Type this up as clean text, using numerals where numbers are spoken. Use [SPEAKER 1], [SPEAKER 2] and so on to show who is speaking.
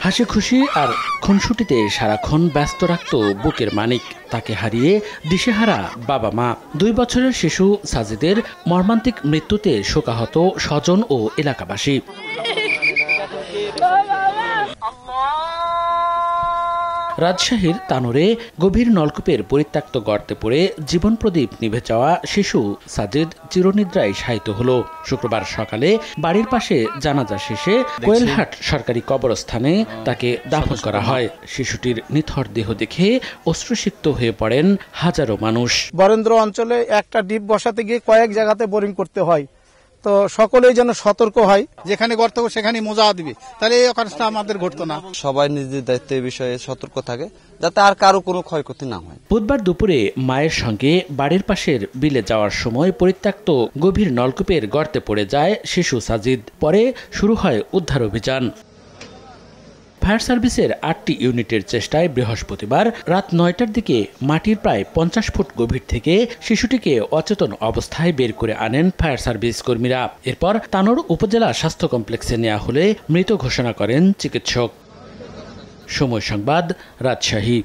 [SPEAKER 1] হাসি খুশি আর খুনসুটিতে সারাক্ষণ ব্যস্ত রাখত বুকের মানিক। তাকে হারিয়ে দিশেহারা বাবা মা। 2 বছরের শিশু সাজিদের মর্মান্তিক মৃত্যুতে শোকাহত স্বজন ও এলাকাবাসী। রাজশাহীর তানোরে গভীর নলকূপের পরিত্যক্ত গর্তে পড়ে জীবন প্রদীপ নিভে যাওয়া শিশু সাজিদ চিরনিদ্রায় শায়িত হল। শুক্রবার সকালে বাড়ির পাশে জানাজা শেষে কোয়েলহাট সরকারি কবরস্থানে তাকে দাফন করা হয়। শিশুটির নিথর দেহ দেখে অশ্রুসিক্ত হয়ে পড়েন হাজারো মানুষ।
[SPEAKER 2] বরেন্দ্র অঞ্চলে একটা ডিপ বসাতে গিয়ে কয়েক জায়গাতে বোরিং করতে হয়, তো সকলেই যেন সতর্ক হয়। যেখানে গর্ত সেখানে মোজা দিবে, তাহলে এই অকাজটা আমাদের ঘটতো না।
[SPEAKER 3] সবাই নিজের দায়িত্বের বিষয়ে সতর্ক থাকে, যাতে আর কারো কোনো ক্ষয়ক্ষতি না হয়।
[SPEAKER 1] বুধবার দুপুরে মায়ের সঙ্গে বাড়ির পাশের বিলে যাওয়ার সময় পরিত্যক্ত গভীর নলকূপের গর্তে পড়ে যায় শিশু সাজিদ। পরে শুরু হয় উদ্ধার অভিযান। ফায়ার সার্ভিসের 8টি ইউনিটের চেষ্টায় বৃহস্পতিবার রাত 9টার দিকে মাটির প্রায় 50 ফুট গভীর থেকে শিশুটিকে অচেতন অবস্থায় বের করে আনেন ফায়ার সার্ভিস কর্মীরা। এরপর তানোর উপজেলা স্বাস্থ্য কমপ্লেক্সে নেওয়া হলে মৃত ঘোষণা করেন চিকিৎসক। সময় সংবাদ, রাজশাহী।